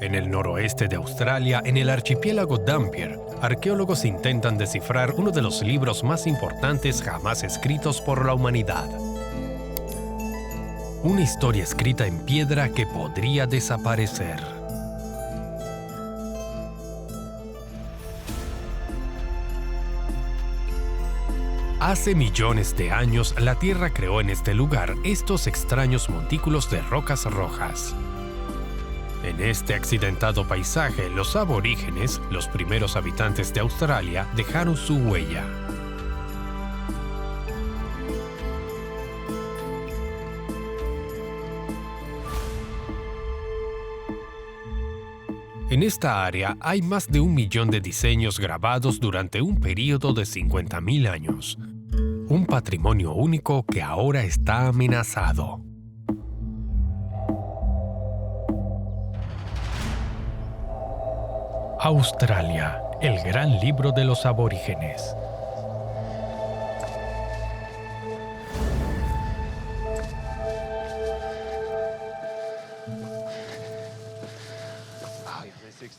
En el noroeste de Australia, en el archipiélago Dampier, arqueólogos intentan descifrar uno de los libros más importantes jamás escritos por la humanidad. Una historia escrita en piedra que podría desaparecer. Hace millones de años, la Tierra creó en este lugar estos extraños montículos de rocas rojas. En este accidentado paisaje, los aborígenes, los primeros habitantes de Australia, dejaron su huella. En esta área hay más de 1 millón de diseños grabados durante un período de 50.000 años. Un patrimonio único que ahora está amenazado. Australia, el gran libro de los aborígenes.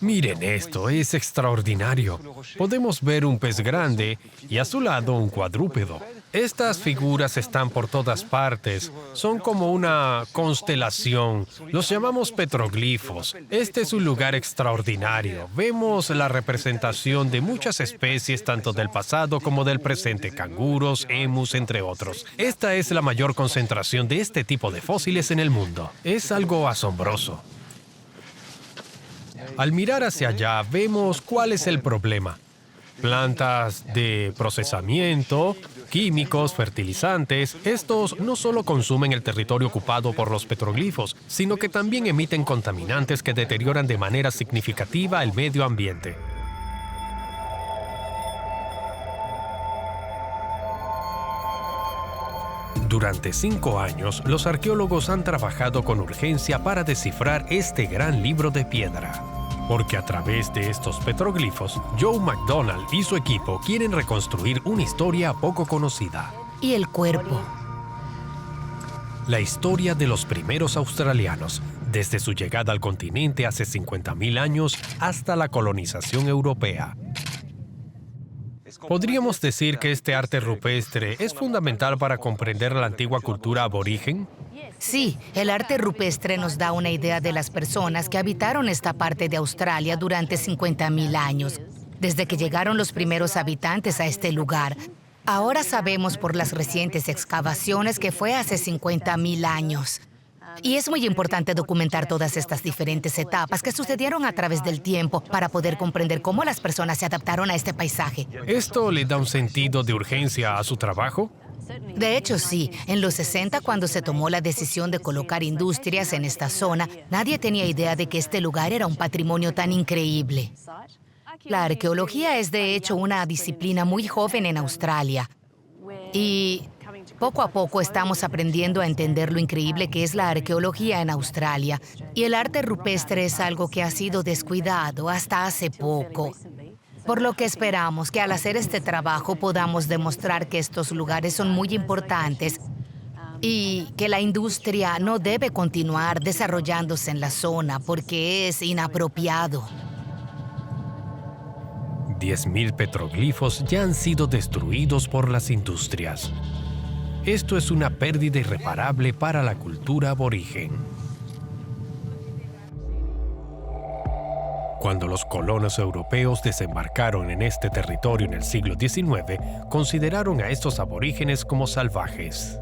Miren esto, es extraordinario. Podemos ver un pez grande y a su lado un cuadrúpedo. Estas figuras están por todas partes. Son como una constelación. Los llamamos petroglifos. Este es un lugar extraordinario. Vemos la representación de muchas especies, tanto del pasado como del presente. Canguros, emus, entre otros. Esta es la mayor concentración de este tipo de fósiles en el mundo. Es algo asombroso. Al mirar hacia allá, vemos cuál es el problema. Plantas de procesamiento, químicos, fertilizantes. Estos no solo consumen el territorio ocupado por los petroglifos, sino que también emiten contaminantes que deterioran de manera significativa el medio ambiente. Durante 5 años, los arqueólogos han trabajado con urgencia para descifrar este gran libro de piedra. Porque a través de estos petroglifos, Joe McDonald y su equipo quieren reconstruir una historia poco conocida. ¿Y el cuerpo? La historia de los primeros australianos, desde su llegada al continente hace 50.000 años hasta la colonización europea. ¿Podríamos decir que este arte rupestre es fundamental para comprender la antigua cultura aborigen? Sí, el arte rupestre nos da una idea de las personas que habitaron esta parte de Australia durante 50.000 años, desde que llegaron los primeros habitantes a este lugar. Ahora sabemos por las recientes excavaciones que fue hace 50.000 años. Y es muy importante documentar todas estas diferentes etapas que sucedieron a través del tiempo para poder comprender cómo las personas se adaptaron a este paisaje. ¿Esto le da un sentido de urgencia a su trabajo? De hecho, sí. En los 60, cuando se tomó la decisión de colocar industrias en esta zona, nadie tenía idea de que este lugar era un patrimonio tan increíble. La arqueología es, de hecho, una disciplina muy joven en Australia. Y poco a poco estamos aprendiendo a entender lo increíble que es la arqueología en Australia. Y el arte rupestre es algo que ha sido descuidado hasta hace poco. Por lo que esperamos que al hacer este trabajo podamos demostrar que estos lugares son muy importantes y que la industria no debe continuar desarrollándose en la zona porque es inapropiado. 10.000 petroglifos ya han sido destruidos por las industrias. Esto es una pérdida irreparable para la cultura aborigen. Cuando los colonos europeos desembarcaron en este territorio en el siglo XIX, consideraron a estos aborígenes como salvajes.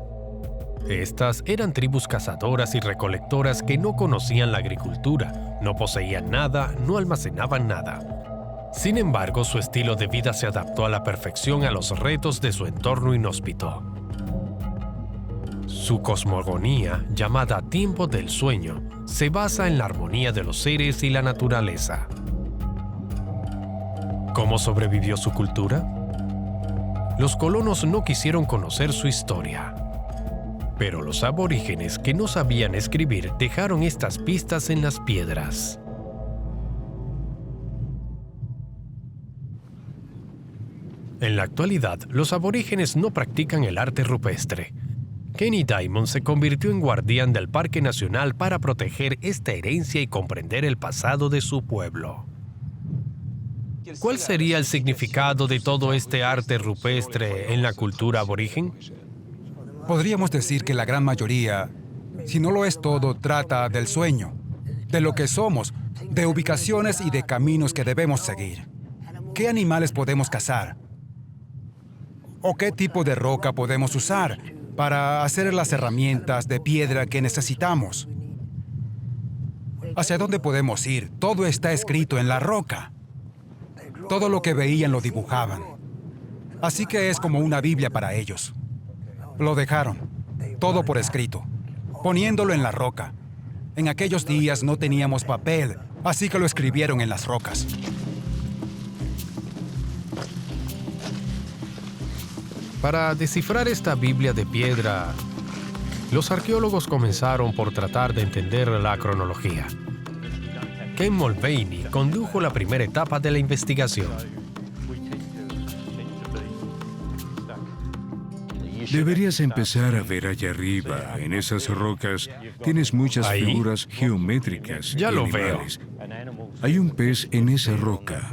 Estas eran tribus cazadoras y recolectoras que no conocían la agricultura, no poseían nada, no almacenaban nada. Sin embargo, su estilo de vida se adaptó a la perfección a los retos de su entorno inhóspito. Su cosmogonía, llamada tiempo del sueño, se basa en la armonía de los seres y la naturaleza. ¿Cómo sobrevivió su cultura? Los colonos no quisieron conocer su historia. Pero los aborígenes que no sabían escribir dejaron estas pistas en las piedras. En la actualidad, los aborígenes no practican el arte rupestre. Kenny Diamond se convirtió en guardián del Parque Nacional para proteger esta herencia y comprender el pasado de su pueblo. ¿Cuál sería el significado de todo este arte rupestre en la cultura aborigen? Podríamos decir que la gran mayoría, si no lo es todo, trata del sueño, de lo que somos, de ubicaciones y de caminos que debemos seguir. ¿Qué animales podemos cazar? ¿O qué tipo de roca podemos usar para hacer las herramientas de piedra que necesitamos? ¿Hacia dónde podemos ir? Todo está escrito en la roca. Todo lo que veían lo dibujaban. Así que es como una Biblia para ellos. Lo dejaron, todo por escrito, poniéndolo en la roca. En aquellos días no teníamos papel, así que lo escribieron en las rocas. Para descifrar esta Biblia de piedra, los arqueólogos comenzaron por tratar de entender la cronología. Ken Mulvaney condujo la primera etapa de la investigación. Deberías empezar a ver allá arriba, en esas rocas. Tienes muchas ¿Ahí? figuras geométricas Ya y lo animales. Hay un pez en esa roca.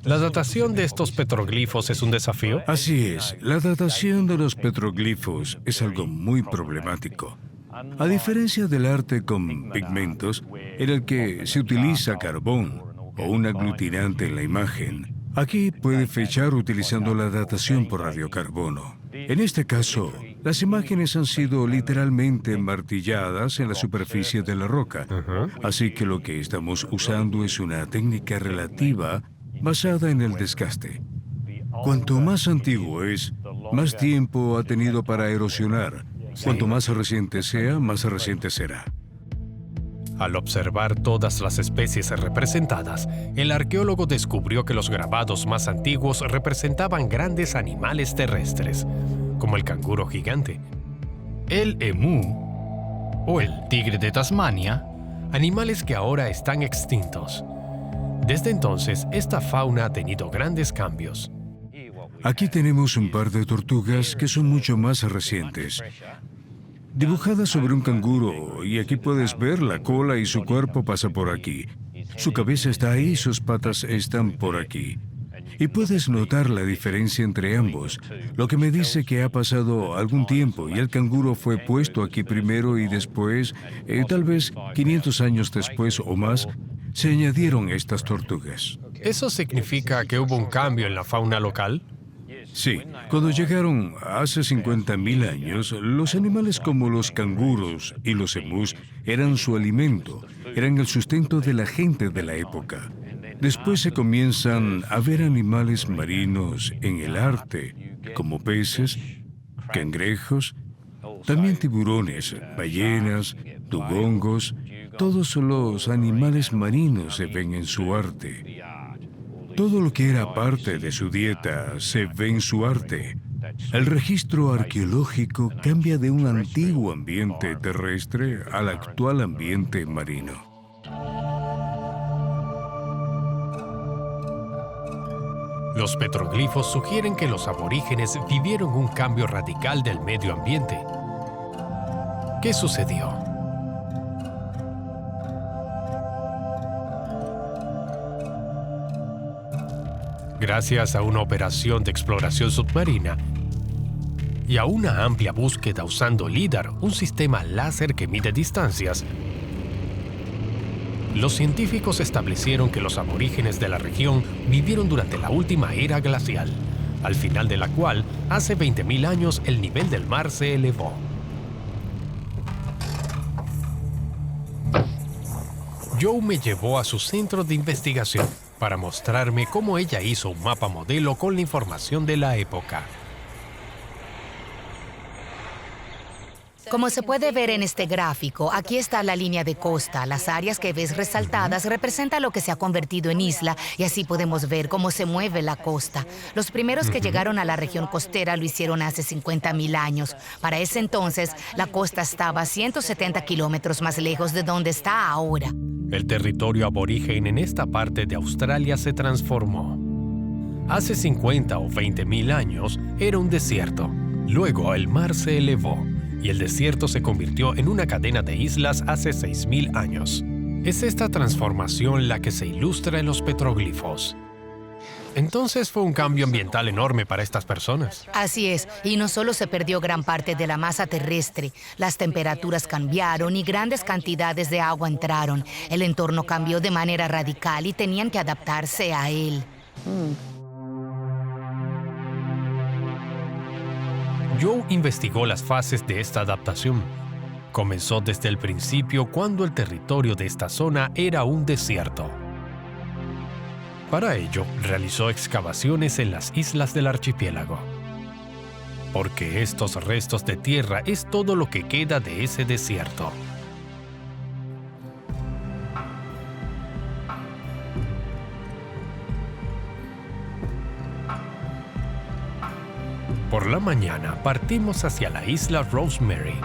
¿La datación de estos petroglifos es un desafío? Así es, la datación de los petroglifos es algo muy problemático. A diferencia del arte con pigmentos, en el que se utiliza carbón o un aglutinante en la imagen, aquí puede fechar utilizando la datación por radiocarbono. En este caso, las imágenes han sido literalmente martilladas en la superficie de la roca, así que lo que estamos usando es una técnica relativa basada en el desgaste. Cuanto más antiguo es, más tiempo ha tenido para erosionar. Cuanto más reciente sea, más reciente será. Al observar todas las especies representadas, el arqueólogo descubrió que los grabados más antiguos representaban grandes animales terrestres, como el canguro gigante, el emú o el tigre de Tasmania, animales que ahora están extintos. Desde entonces, esta fauna ha tenido grandes cambios. Aquí tenemos un par de tortugas que son mucho más recientes, dibujadas sobre un canguro, y aquí puedes ver la cola y su cuerpo pasa por aquí. Su cabeza está ahí, sus patas están por aquí. Y puedes notar la diferencia entre ambos, lo que me dice que ha pasado algún tiempo y el canguro fue puesto aquí primero y después, tal vez 500 años después o más, se añadieron estas tortugas. ¿Eso significa que hubo un cambio en la fauna local? Sí, cuando llegaron hace 50.000 años, los animales como los canguros y los emús eran su alimento, eran el sustento de la gente de la época. Después se comienzan a ver animales marinos en el arte, como peces, cangrejos, también tiburones, ballenas, dugongos. Todos los animales marinos se ven en su arte. Todo lo que era parte de su dieta se ve en su arte. El registro arqueológico cambia de un antiguo ambiente terrestre al actual ambiente marino. Los petroglifos sugieren que los aborígenes vivieron un cambio radical del medio ambiente. ¿Qué sucedió? Gracias a una operación de exploración submarina y a una amplia búsqueda usando LIDAR, un sistema láser que mide distancias, los científicos establecieron que los aborígenes de la región vivieron durante la última era glacial, al final de la cual, hace 20.000 años, el nivel del mar se elevó. Joe me llevó a su centro de investigación para mostrarme cómo ella hizo un mapa modelo con la información de la época. Como se puede ver en este gráfico, aquí está la línea de costa. Las áreas que ves resaltadas representan lo que se ha convertido en isla y así podemos ver cómo se mueve la costa. Los primeros que llegaron a la región costera lo hicieron hace 50.000 años. Para ese entonces, la costa estaba 170 kilómetros más lejos de donde está ahora. El territorio aborigen en esta parte de Australia se transformó. Hace 50 o 20.000 años era un desierto. Luego el mar se elevó y el desierto se convirtió en una cadena de islas hace 6.000 años. Es esta transformación la que se ilustra en los petroglifos. Entonces fue un cambio ambiental enorme para estas personas. Así es, y no solo se perdió gran parte de la masa terrestre, las temperaturas cambiaron y grandes cantidades de agua entraron. El entorno cambió de manera radical y tenían que adaptarse a él. Joe investigó las fases de esta adaptación. Comenzó desde el principio cuando el territorio de esta zona era un desierto. Para ello, realizó excavaciones en las islas del archipiélago. Porque estos restos de tierra es todo lo que queda de ese desierto. Por la mañana partimos hacia la isla Rosemary.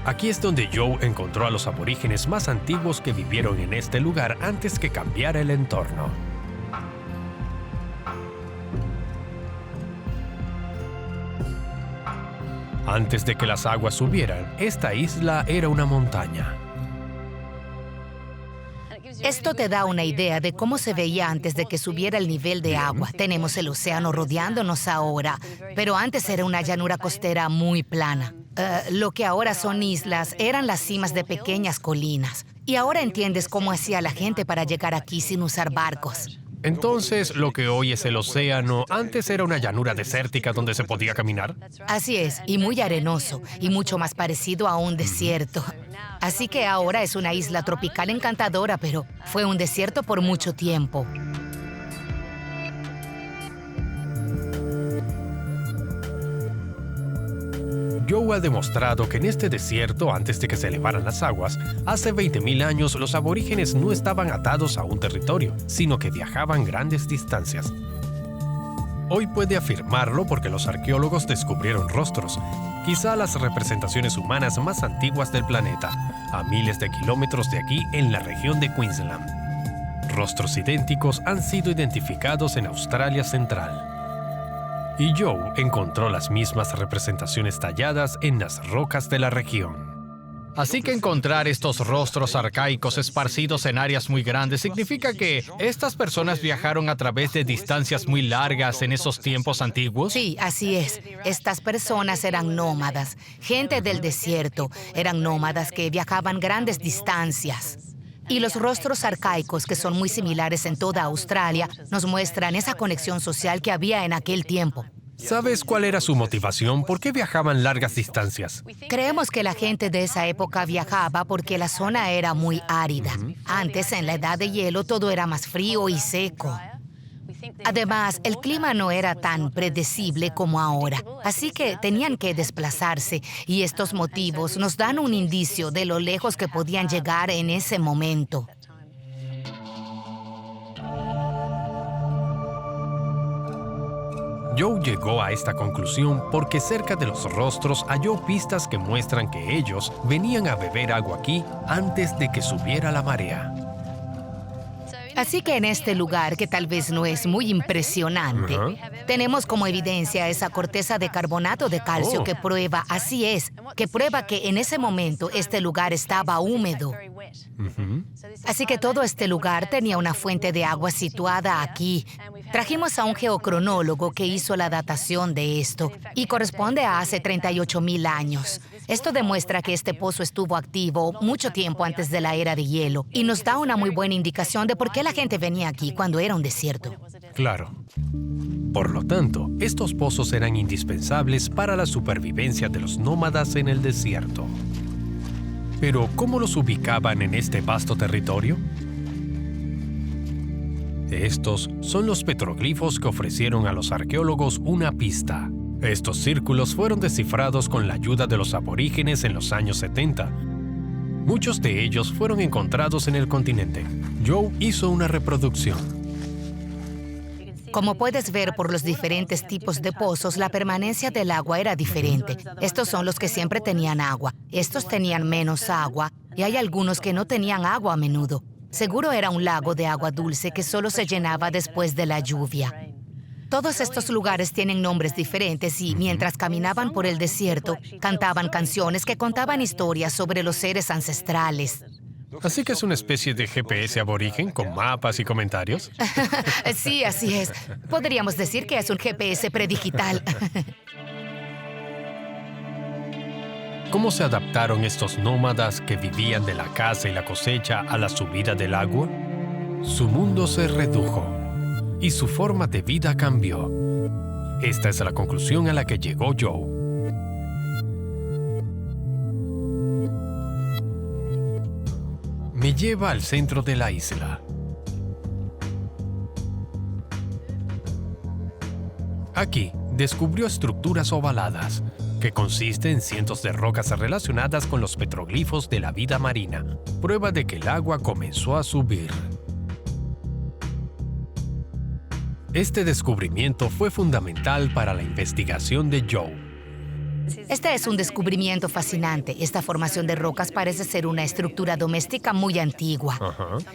Aquí es donde Joe encontró a los aborígenes más antiguos que vivieron en este lugar antes que cambiara el entorno. Antes de que las aguas subieran, esta isla era una montaña. Esto te da una idea de cómo se veía antes de que subiera el nivel de agua. Tenemos el océano rodeándonos ahora, pero antes era una llanura costera muy plana. Lo que ahora son islas eran las cimas de pequeñas colinas. Y ahora entiendes cómo hacía la gente para llegar aquí sin usar barcos. Entonces, lo que hoy es el océano, antes era una llanura desértica donde se podía caminar. Así es, y muy arenoso, y mucho más parecido a un desierto. Así que ahora es una isla tropical encantadora, pero fue un desierto por mucho tiempo. Joe ha demostrado que en este desierto, antes de que se elevaran las aguas, hace 20.000 años los aborígenes no estaban atados a un territorio, sino que viajaban grandes distancias. Hoy puede afirmarlo porque los arqueólogos descubrieron rostros, quizá las representaciones humanas más antiguas del planeta, a miles de kilómetros de aquí en la región de Queensland. Rostros idénticos han sido identificados en Australia Central. Y Joe encontró las mismas representaciones talladas en las rocas de la región. Así que encontrar estos rostros arcaicos esparcidos en áreas muy grandes significa que estas personas viajaron a través de distancias muy largas en esos tiempos antiguos. Sí, así es. Estas personas eran nómadas, gente del desierto. Eran nómadas que viajaban grandes distancias. Y los rostros arcaicos, que son muy similares en toda Australia, nos muestran esa conexión social que había en aquel tiempo. ¿Sabes cuál era su motivación? ¿Por qué viajaban largas distancias? Creemos que la gente de esa época viajaba porque la zona era muy árida. Antes, en la edad de hielo, todo era más frío y seco. Además, el clima no era tan predecible como ahora, así que tenían que desplazarse, y estos motivos nos dan un indicio de lo lejos que podían llegar en ese momento. Joe llegó a esta conclusión porque cerca de los rostros halló pistas que muestran que ellos venían a beber agua aquí antes de que subiera la marea. Así que en este lugar, que tal vez no es muy impresionante, tenemos como evidencia esa corteza de carbonato de calcio que prueba, así es, que prueba que en ese momento este lugar estaba húmedo. Así que todo este lugar tenía una fuente de agua situada aquí. Trajimos a un geocronólogo que hizo la datación de esto y corresponde a hace 38.000 años. Esto demuestra que este pozo estuvo activo mucho tiempo antes de la era de hielo y nos da una muy buena indicación de por qué la gente venía aquí cuando era un desierto. Claro. Por lo tanto, estos pozos eran indispensables para la supervivencia de los nómadas en el desierto. Pero, ¿cómo los ubicaban en este vasto territorio? Estos son los petroglifos que ofrecieron a los arqueólogos una pista. Estos círculos fueron descifrados con la ayuda de los aborígenes en los años 70. Muchos de ellos fueron encontrados en el continente. Joe hizo una reproducción. Como puedes ver por los diferentes tipos de pozos, la permanencia del agua era diferente. Estos son los que siempre tenían agua. Estos tenían menos agua y hay algunos que no tenían agua a menudo. Seguro era un lago de agua dulce que solo se llenaba después de la lluvia. Todos estos lugares tienen nombres diferentes y mientras caminaban por el desierto, cantaban canciones que contaban historias sobre los seres ancestrales. Así que es una especie de GPS aborigen con mapas y comentarios. Sí, así es. Podríamos decir que es un GPS predigital. ¿Cómo se adaptaron estos nómadas que vivían de la caza y la cosecha a la subida del agua? Su mundo se redujo y su forma de vida cambió. Esta es la conclusión a la que llegó Joe. Me lleva al centro de la isla. Aquí descubrió estructuras ovaladas, que consisten en cientos de rocas relacionadas con los petroglifos de la vida marina, prueba de que el agua comenzó a subir. Este descubrimiento fue fundamental para la investigación de Joe. Este es un descubrimiento fascinante. Esta formación de rocas parece ser una estructura doméstica muy antigua.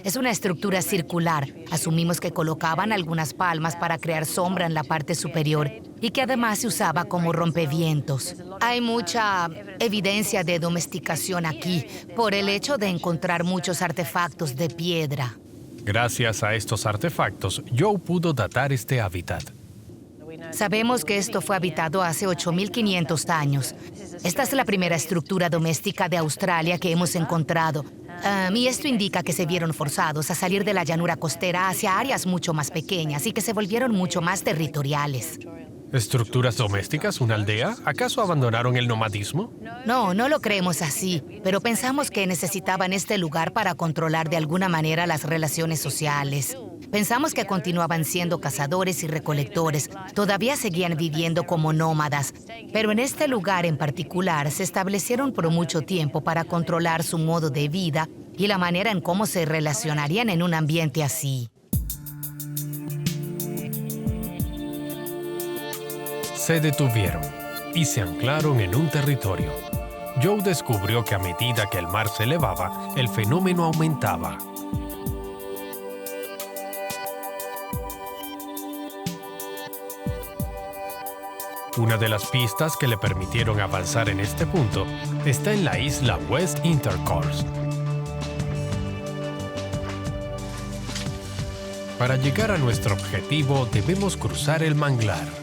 Es una estructura circular. Asumimos que colocaban algunas palmas para crear sombra en la parte superior y que además se usaba como rompevientos. Hay mucha evidencia de domesticación aquí por el hecho de encontrar muchos artefactos de piedra. Gracias a estos artefactos, Joe pudo datar este hábitat. Sabemos que esto fue habitado hace 8.500 años. Esta es la primera estructura doméstica de Australia que hemos encontrado. Y esto indica que se vieron forzados a salir de la llanura costera hacia áreas mucho más pequeñas y que se volvieron mucho más territoriales. ¿Estructuras domésticas? ¿Una aldea? ¿Acaso abandonaron el nomadismo? No, no lo creemos así, pero pensamos que necesitaban este lugar para controlar de alguna manera las relaciones sociales. Pensamos que continuaban siendo cazadores y recolectores, todavía seguían viviendo como nómadas, pero en este lugar en particular se establecieron por mucho tiempo para controlar su modo de vida y la manera en cómo se relacionarían en un ambiente así. Se detuvieron y se anclaron en un territorio. Joe descubrió que a medida que el mar se elevaba, el fenómeno aumentaba. Una de las pistas que le permitieron avanzar en este punto está en la isla West Intercourse. Para llegar a nuestro objetivo debemos cruzar el manglar.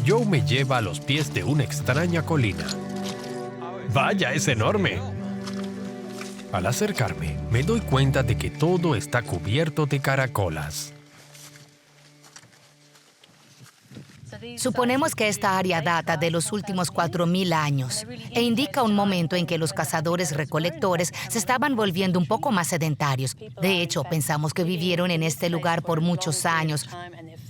Joe me lleva a los pies de una extraña colina. ¡Vaya, es enorme! Al acercarme, me doy cuenta de que todo está cubierto de caracolas. Suponemos que esta área data de los últimos 4.000 años e indica un momento en que los cazadores-recolectores se estaban volviendo un poco más sedentarios. De hecho, pensamos que vivieron en este lugar por muchos años.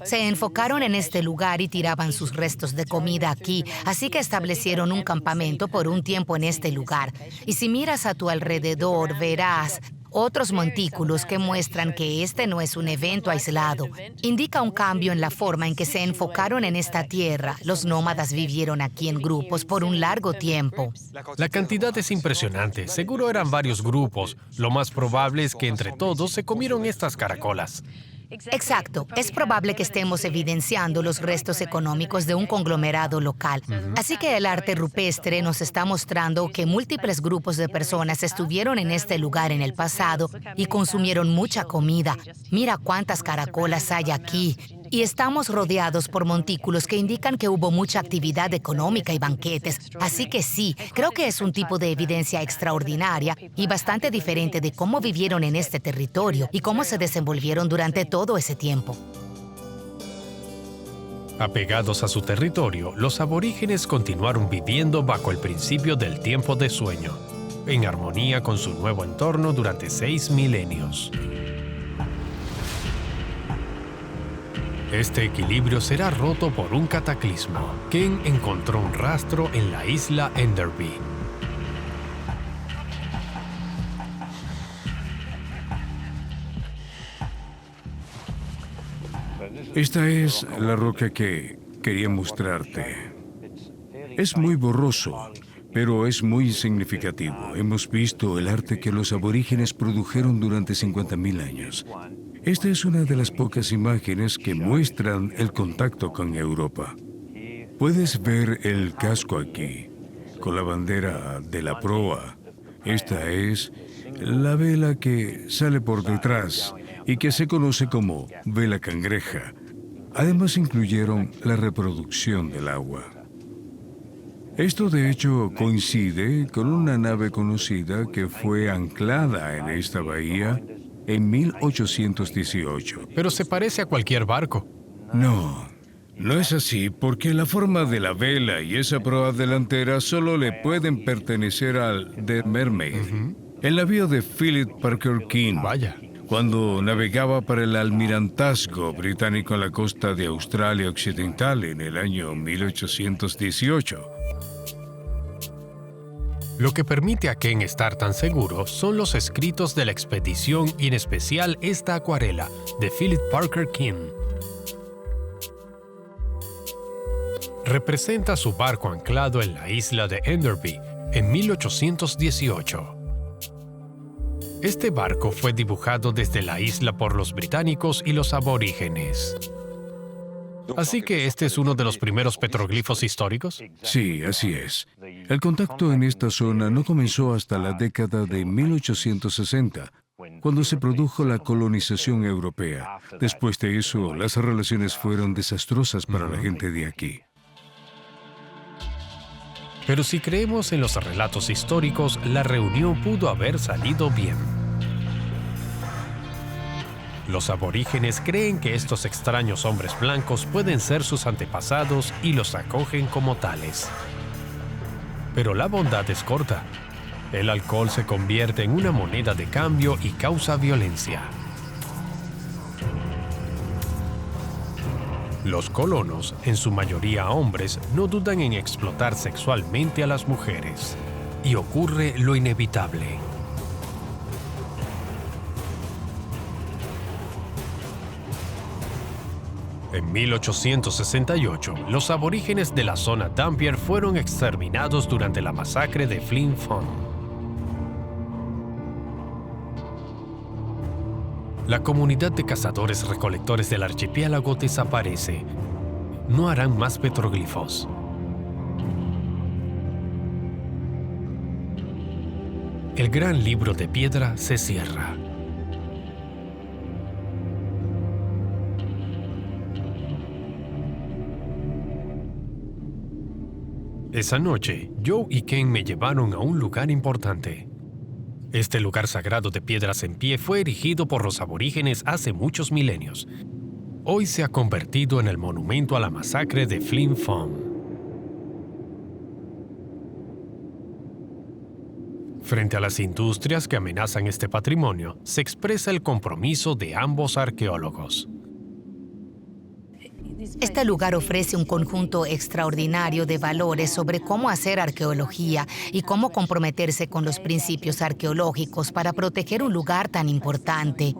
Se enfocaron en este lugar y tiraban sus restos de comida aquí, así que establecieron un campamento por un tiempo en este lugar. Y si miras a tu alrededor, verás otros montículos que muestran que este no es un evento aislado. Indica un cambio en la forma en que se enfocaron en esta tierra. Los nómadas vivieron aquí en grupos por un largo tiempo. La cantidad es impresionante. Seguro eran varios grupos. Lo más probable es que entre todos se comieron estas caracolas. Exacto. Es probable que estemos evidenciando los restos económicos de un conglomerado local. Así que el arte rupestre nos está mostrando que múltiples grupos de personas estuvieron en este lugar en el pasado y consumieron mucha comida. Mira cuántas caracolas hay aquí. Y estamos rodeados por montículos que indican que hubo mucha actividad económica y banquetes. Así que sí, creo que es un tipo de evidencia extraordinaria y bastante diferente de cómo vivieron en este territorio y cómo se desenvolvieron durante todo ese tiempo. Apegados a su territorio, los aborígenes continuaron viviendo bajo el principio del tiempo de sueño, en armonía con su nuevo entorno durante 6 milenios. Este equilibrio será roto por un cataclismo. Ken encontró un rastro en la isla Enderby. Esta es la roca que quería mostrarte. Es muy borroso, pero es muy significativo. Hemos visto el arte que los aborígenes produjeron durante 50.000 años. Esta es una de las pocas imágenes que muestran el contacto con Europa. Puedes ver el casco aquí, con la bandera de la proa. Esta es la vela que sale por detrás y que se conoce como vela cangreja. Además incluyeron la reproducción del agua. Esto de hecho coincide con una nave conocida que fue anclada en esta bahía en 1818. Pero se parece a cualquier barco. No, no es así porque la forma de la vela y esa proa delantera solo le pueden pertenecer al The Mermaid, el navío de Philip Parker King. Vaya. Cuando navegaba para el almirantazgo británico en la costa de Australia Occidental en el año 1818. Lo que permite a Ken estar tan seguro son los escritos de la expedición y en especial esta acuarela de Philip Parker King. Representa su barco anclado en la isla de Enderby en 1818. Este barco fue dibujado desde la isla por los británicos y los aborígenes. Así que este es uno de los primeros petroglifos históricos. Sí, así es. El contacto en esta zona no comenzó hasta la década de 1860, cuando se produjo la colonización europea. Después de eso, las relaciones fueron desastrosas para la gente de aquí. Pero si creemos en los relatos históricos, la reunión pudo haber salido bien. Los aborígenes creen que estos extraños hombres blancos pueden ser sus antepasados y los acogen como tales. Pero la bondad es corta. El alcohol se convierte en una moneda de cambio y causa violencia. Los colonos, en su mayoría hombres, no dudan en explotar sexualmente a las mujeres. Y ocurre lo inevitable. En 1868, los aborígenes de la zona Dampier fueron exterminados durante la masacre de Flin Flon. La comunidad de cazadores-recolectores del archipiélago desaparece. No harán más petroglifos. El gran libro de piedra se cierra. Esa noche, Joe y Ken me llevaron a un lugar importante. Este lugar sagrado de piedras en pie fue erigido por los aborígenes hace muchos milenios. Hoy se ha convertido en el monumento a la masacre de Flin Flon. Frente a las industrias que amenazan este patrimonio, se expresa el compromiso de ambos arqueólogos. Este lugar ofrece un conjunto extraordinario de valores sobre cómo hacer arqueología y cómo comprometerse con los principios arqueológicos para proteger un lugar tan importante.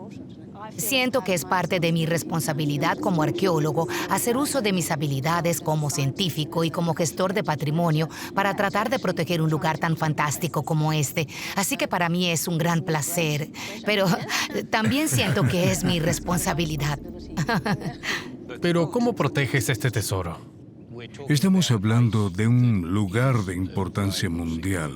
Siento que es parte de mi responsabilidad como arqueólogo hacer uso de mis habilidades como científico y como gestor de patrimonio para tratar de proteger un lugar tan fantástico como este. Así que para mí es un gran placer, pero también siento que es mi responsabilidad. Pero, ¿cómo proteges este tesoro? Estamos hablando de un lugar de importancia mundial.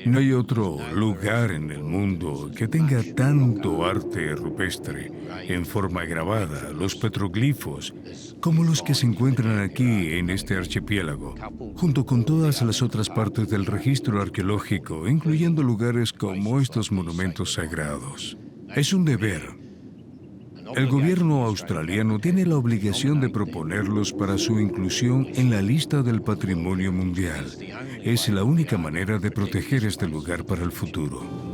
No hay otro lugar en el mundo que tenga tanto arte rupestre en forma grabada, los petroglifos, como los que se encuentran aquí en este archipiélago, junto con todas las otras partes del registro arqueológico, incluyendo lugares como estos monumentos sagrados. Es un deber. El gobierno australiano tiene la obligación de proponerlos para su inclusión en la lista del patrimonio mundial. Es la única manera de proteger este lugar para el futuro.